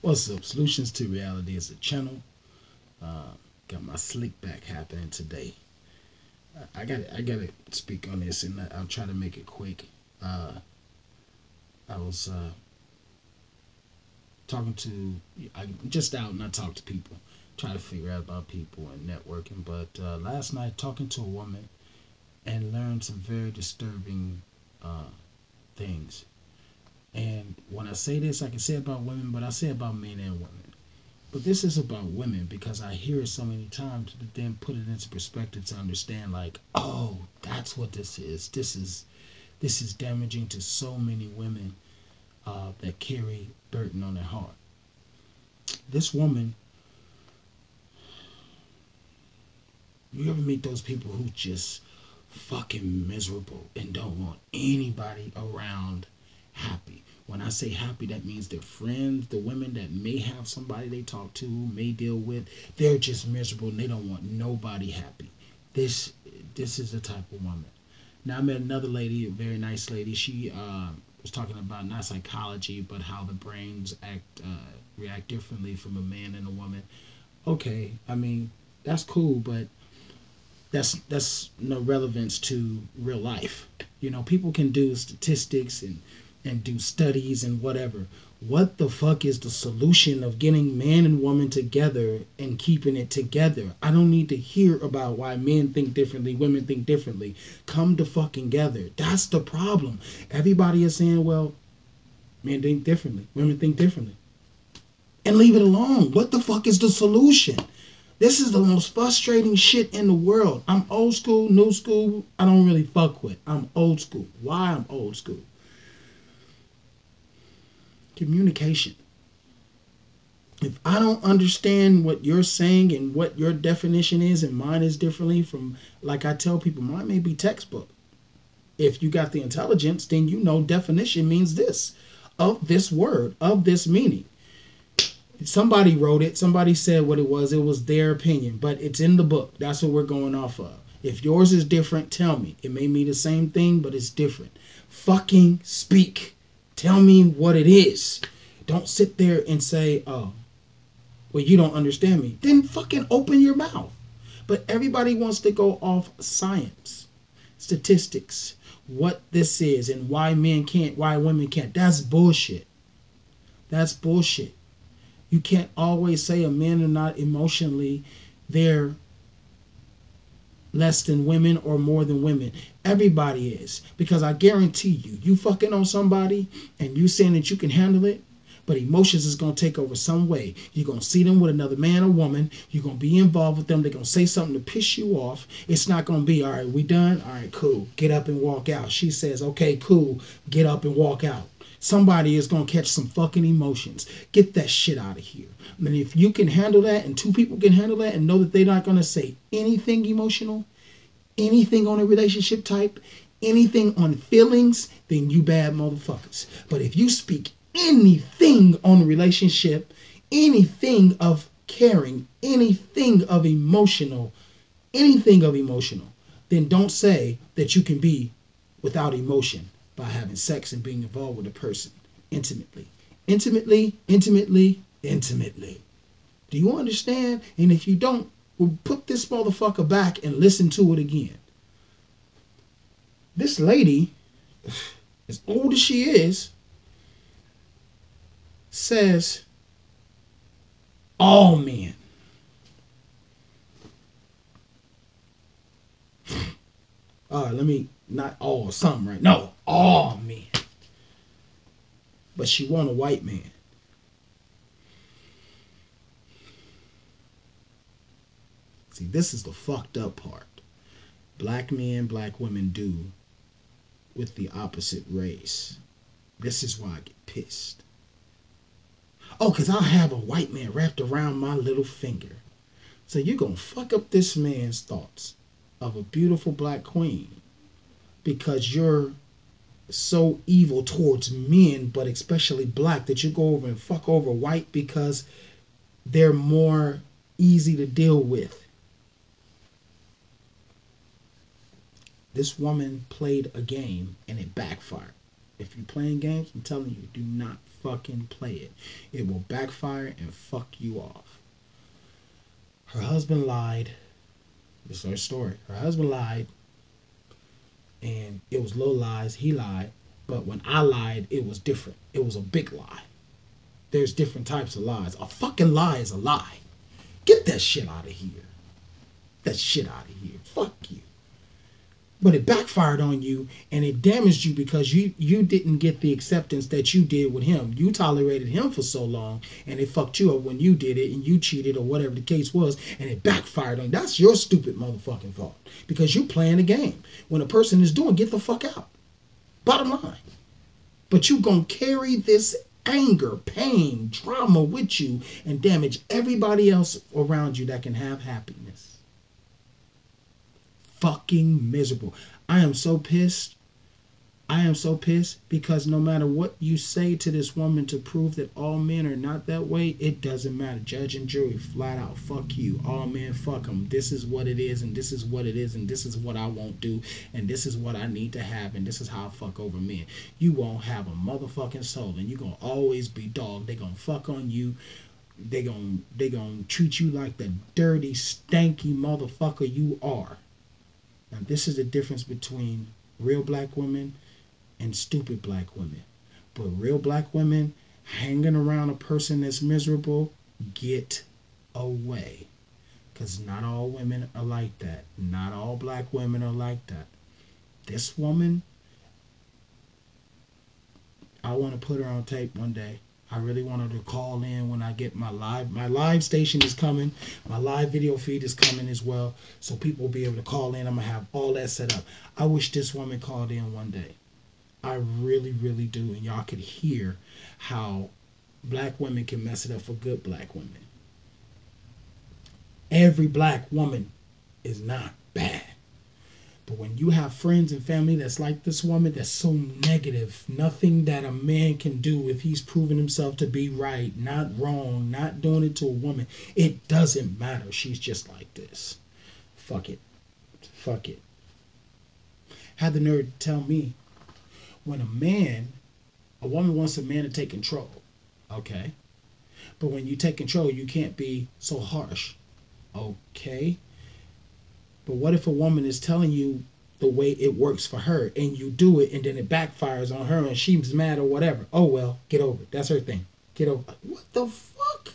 What's up? Solutions to Reality is a channel. Uh, got my slick back happening today. I gotta speak on this, and I'll try to make it quick. Uh, I was talking to, I'm just out and I talk to people, try to figure out about people and networking. But last night, talking to a woman and learned some very disturbing uh, things. And when I say this, I can say about women, but I say about men and women. But this is about women because I hear it so many times, but then put it into perspective to understand, like, oh, that's what this is. This is damaging to so many women that carry burden on their heart. This woman, you ever meet those people who just fucking miserable and don't want anybody around happy? When I say happy, that means their friends, the women that may have somebody they talk to, may deal with, they're just miserable and they don't want nobody happy. This this is the type of woman. Now I met another lady, a very nice lady. She was talking about not psychology, but how the brains react differently from a man and a woman. Okay, I mean that's cool, but that's no relevance to real life. You know, people can do statistics and do studies and whatever. What the fuck is the solution of getting man and woman together and keeping it together? I don't need to hear about why men think differently, women think differently. Come to fucking together. That's the problem. Everybody is saying, well, men think differently, women think differently. And leave it alone. What the fuck is the solution? This is the most frustrating shit in the world. I'm old school, new school, I don't really fuck with. I'm old school. Why I'm old school? Communication. If I don't understand what you're saying and what your definition is and mine is differently from, like I tell people, mine may be textbook. If you got the intelligence, then you know definition means this, of this word, of this meaning. Somebody wrote it. Somebody said what it was. It was their opinion, but it's in the book. That's what we're going off of. If yours is different, tell me. It may mean the same thing, but it's different. Fucking speak. Tell me what it is. Don't sit there and say, oh, well, you don't understand me. Then fucking open your mouth. But everybody wants to go off science, statistics, what this is and why men can't, why women can't. That's bullshit. That's bullshit. You can't always say a men are not emotionally, they're less than women or more than women. Everybody is. Because I guarantee you, you fucking on somebody and you saying that you can handle it, but emotions is going to take over some way. You're going to see them with another man or woman. You're going to be involved with them. They're going to say something to piss you off. It's not going to be, all right, we done? All right, cool. Get up and walk out. She says, okay, cool. Get up and walk out. Somebody is going to catch some fucking emotions. Get that shit out of here. And if you can handle that and two people can handle that and know that they're not going to say anything emotional, anything on a relationship type, anything on feelings, then you bad motherfuckers. But if you speak anything on a relationship, anything of caring, anything of emotional, then don't say that you can be without emotion by having sex and being involved with a person intimately. Intimately. Do you understand? And if you don't, we'll put this motherfucker back and listen to it again. This lady, as old as she is, says all men. Let me, not all, some, right? No, all men. But she want a white man. See, this is the fucked up part. Black men, black women do with the opposite race. This is why I get pissed. Oh, because I'll have a white man wrapped around my little finger. So you're going to fuck up this man's thoughts of a beautiful black queen because you're so evil towards men, but especially black, that you go over and fuck over white because they're more easy to deal with. This woman played a game and it backfired. If you're playing games, I'm telling you, do not fucking play it. It will backfire and fuck you off. Her husband lied. This is her story. Her husband lied, and it was little lies. He lied. But when I lied, it was different. It was a big lie. There's different types of lies. A fucking lie is a lie. Get that shit out of here. That shit out of here. Fuck you. But it backfired on you, and it damaged you because you didn't get the acceptance that you did with him. You tolerated him for so long, and it fucked you up when you did it, and you cheated or whatever the case was, and it backfired on you. That's your stupid motherfucking fault because you playing the game. When a person is doing, get the fuck out. Bottom line. But you gonna carry this anger, pain, drama with you and damage everybody else around you that can have happiness. Fucking miserable. I am so pissed. I am so pissed because no matter what you say to this woman to prove that all men are not that way, it doesn't matter. Judge and jury, flat out, fuck you. All men, fuck them. This is what it is, and this is what it is, and this is what I won't do, and this is what I need to have, and this is how I fuck over men. You won't have a motherfucking soul, and you're gonna always be dog. They gonna fuck on you. They gonna treat you like the dirty, stanky motherfucker you are. Now, this is the difference between real black women and stupid black women. But real black women hanging around a person that's miserable, get away. Because not all women are like that. Not all black women are like that. This woman, I want to put her on tape one day. I really want her to call in when I get my live station is coming. My live video feed is coming as well. So people will be able to call in. I'm going to have all that set up. I wish this woman called in one day. I really, really do. And y'all could hear how black women can mess it up for good black women. Every black woman is not bad. But when you have friends and family that's like this woman, that's so negative, nothing that a man can do if he's proven himself to be right, not wrong, not doing it to a woman, it doesn't matter. She's just like this. Fuck it. Fuck it. Had the nerve to tell me, when a woman wants a man to take control, okay? But when you take control, you can't be so harsh, okay? But what if a woman is telling you the way it works for her and you do it and then it backfires on her and she's mad or whatever? Oh, well, get over it. That's her thing. Get over it. What the fuck?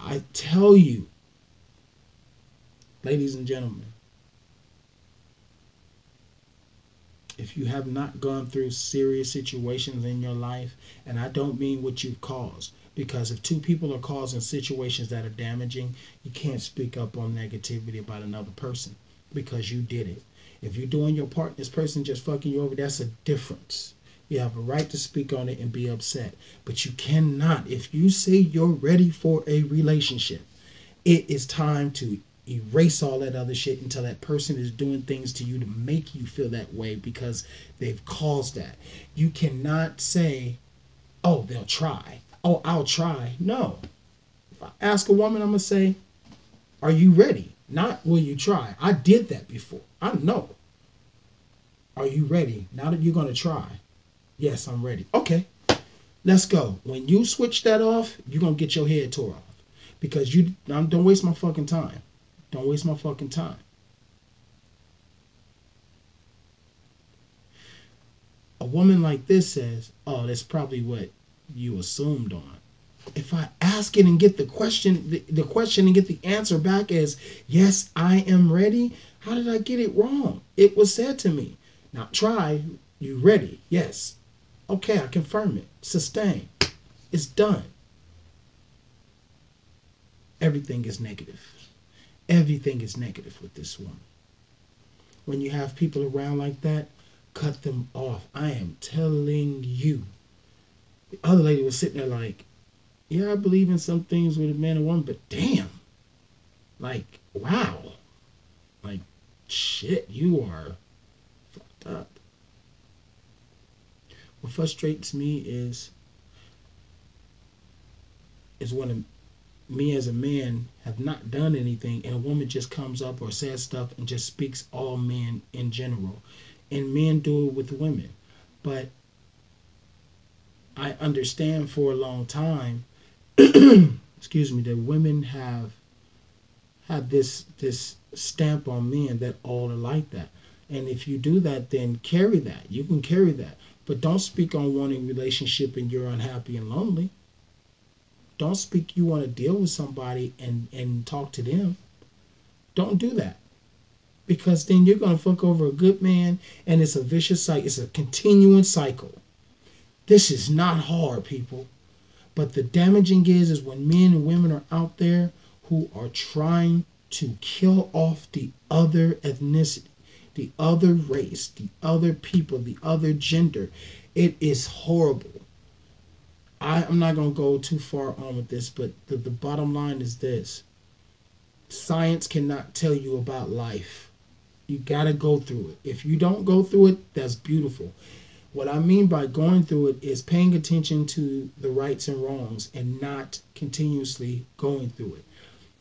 I tell you, ladies and gentlemen, if you have not gone through serious situations in your life, and I don't mean what you've caused, because if two people are causing situations that are damaging, you can't speak up on negativity about another person because you did it. If you're doing your part, this person just fucking you over, that's a difference. You have a right to speak on it and be upset. But you cannot, if you say you're ready for a relationship, it is time to erase all that other shit until that person is doing things to you to make you feel that way because they've caused that. You cannot say, oh, they'll try. Oh, I'll try. No. If I ask a woman, I'm going to say, are you ready? Not will you try. I did that before. I know. Are you ready? Now that you're going to try. Yes, I'm ready. Okay. Let's go. When you switch that off, you're going to get your head tore off. Because don't waste my fucking time. Don't waste my fucking time. A woman like this says, oh, that's probably what you assumed on. If I ask it and get the question and get the answer back as, yes, I am ready, how did I get it wrong? It was said to me. Now try, you ready? Yes. Okay, I confirm it. Sustain. It's done. Everything is negative. Everything is negative with this woman. When you have people around like that, cut them off. I am telling you. The other lady was sitting there like, yeah, I believe in some things with a man and woman, but damn. Like, wow. Like, shit, you are fucked up. What frustrates me is when me as a man have not done anything, and a woman just comes up or says stuff and just speaks all men in general, and men do it with women. But I understand for a long time, excuse me, that women have had this stamp on men that all are like that. And if you do that, then carry that. You can carry that. But don't speak on wanting relationship and you're unhappy and lonely. Don't speak you want to deal with somebody and talk to them. Don't do that. Because then you're going to fuck over a good man and it's a vicious cycle. It's a continuing cycle. This is not hard, people. But the damaging is when men and women are out there who are trying to kill off the other ethnicity, the other race, the other people, the other gender. It is horrible. I'm not going to go too far on with this, but the bottom line is this. Science cannot tell you about life. You got to go through it. If you don't go through it, that's beautiful. What I mean by going through it is paying attention to the rights and wrongs and not continuously going through it.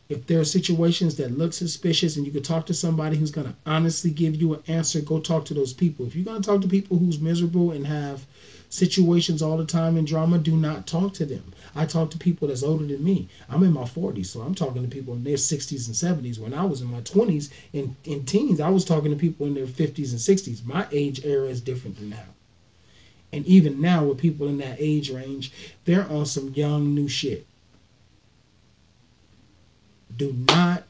If there are situations that look suspicious and you can talk to somebody who's going to honestly give you an answer, go talk to those people. If you're going to talk to people who's miserable and have situations all the time and drama, do not talk to them. I talk to people that's older than me. I'm in my 40s, so I'm talking to people in their 60s and 70s. When I was in my 20s and in teens, I was talking to people in their 50s and 60s. My age era is different than now. And even now with people in that age range, they're on some young new shit. Do not,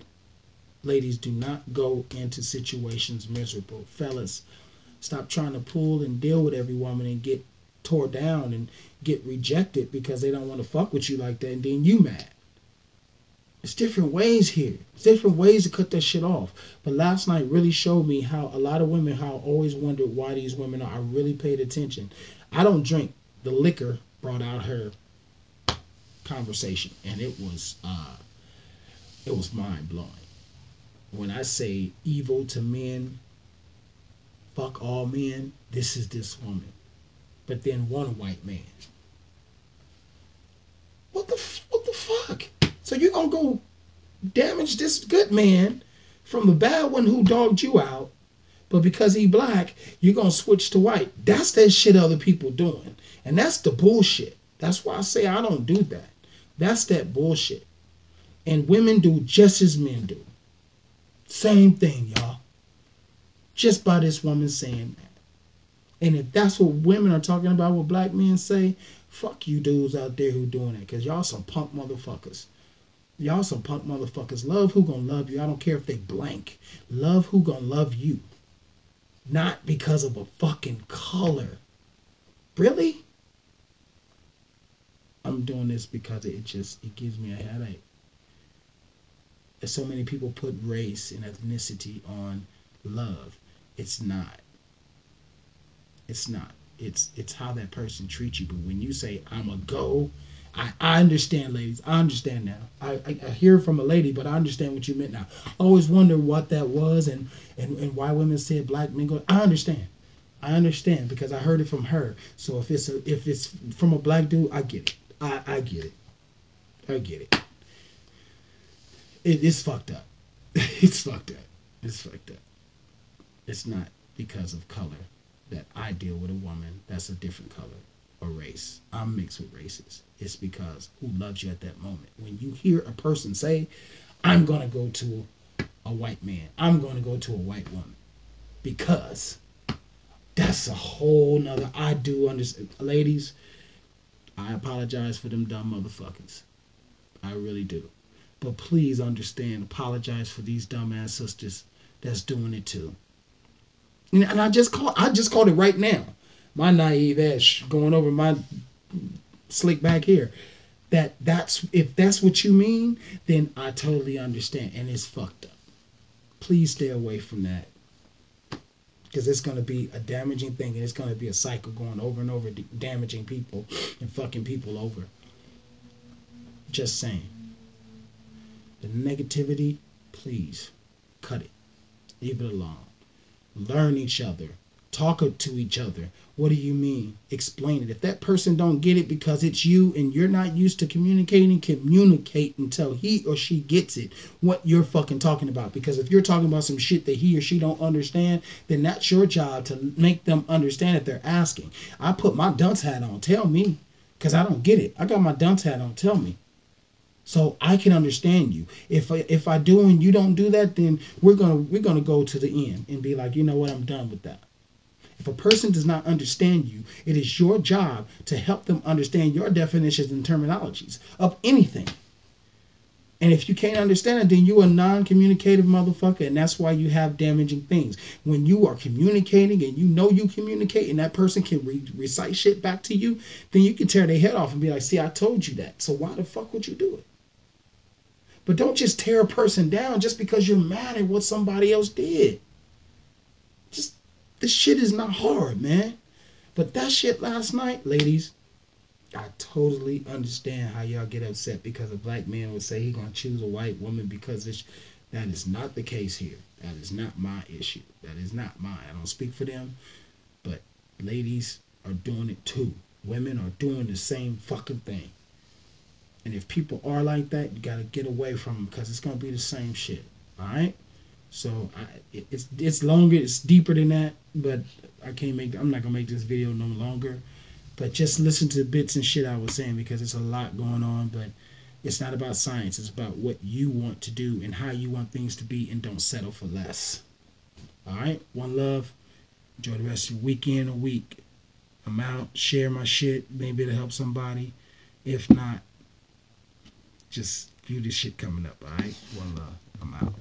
ladies, do not go into situations miserable. Fellas, stop trying to pull and deal with every woman and get tore down and get rejected because they don't want to fuck with you like that and then you mad. There's different ways here. There's different ways to cut that shit off. But last night really showed me how a lot of women, how I always wondered why these women are. I really paid attention. I don't drink. The liquor brought out her conversation and it was mind blowing. When I say evil to men, fuck all men, this is this woman. But then one white man. What the fuck? So you're gonna go damage this good man from the bad one who dogged you out, but because he black, you're gonna switch to white. That's that shit other people doing. And that's the bullshit. That's why I say I don't do that. That's that bullshit. And women do just as men do. Same thing, y'all. Just by this woman saying that. And if that's what women are talking about, what black men say, fuck you dudes out there who doing that. Because y'all some punk motherfuckers. Y'all some punk motherfuckers. Love who gonna love you. I don't care if they blank. Love who gonna love you. Not because of a fucking color. Really? I'm doing this because it gives me a headache. There's so many people put race and ethnicity on love. It's not. It's not. It's how that person treats you. But when you say, I'm a go, I understand, ladies. I understand now. I hear from a lady, but I understand what you meant now. I always wonder what that was and why women said black men go. I understand. I understand because I heard it from her. So if it's from a black dude, I get it. I get it. I get it. It's fucked up. It's fucked up. It's fucked up. It's not because of color that I deal with a woman that's a different color or race. I'm mixed with races. It's because who loves you at that moment. When you hear a person say, I'm going to go to a white man. I'm going to go to a white woman. Because that's a whole nother, I do understand. Ladies, I apologize for them dumb motherfuckers. I really do. But please understand, apologize for these dumbass sisters that's doing it too. And I just called it right now. My naive ass going over my slick back here. That's if that's what you mean, then I totally understand. And it's fucked up. Please stay away from that. Because it's going to be a damaging thing. And it's going to be a cycle going over and over, damaging people and fucking people over. Just saying. The negativity, please cut it. Leave it alone. Learn each other. Talk to each other. What do you mean? Explain it. If that person don't get it because it's you and you're not used to communicating, communicate until he or she gets it, what you're fucking talking about. Because if you're talking about some shit that he or she don't understand, then that's your job to make them understand if they're asking. I put my dunce hat on. Tell me. Because I don't get it. I got my dunce hat on. Tell me. So I can understand you. If I do and you don't do that, then we're gonna go to the end and be like, you know what, I'm done with that. If a person does not understand you, it is your job to help them understand your definitions and terminologies of anything. And if you can't understand it, then you're a non-communicative motherfucker, and that's why you have damaging things. When you are communicating and you know you communicate and that person can recite shit back to you, then you can tear their head off and be like, see, I told you that. So why the fuck would you do it? But don't just tear a person down just because you're mad at what somebody else did. Just, this shit is not hard, man. But that shit last night, ladies, I totally understand how y'all get upset because a black man would say he's going to choose a white woman because that is not the case here. That is not my issue. That is not mine. I don't speak for them. But ladies are doing it too. Women are doing the same fucking thing. And if people are like that, you got to get away from them because it's going to be the same shit. All right? So it's longer, it's deeper than that, but I'm not going to make this video no longer. But just listen to the bits and shit I was saying because it's a lot going on. But it's not about science. It's about what you want to do and how you want things to be, and don't settle for less. All right? One love. Enjoy the rest of your weekend or week. I'm out. Share my shit. Maybe it'll help somebody. If not, just view this shit coming up. All right? One love. I'm out.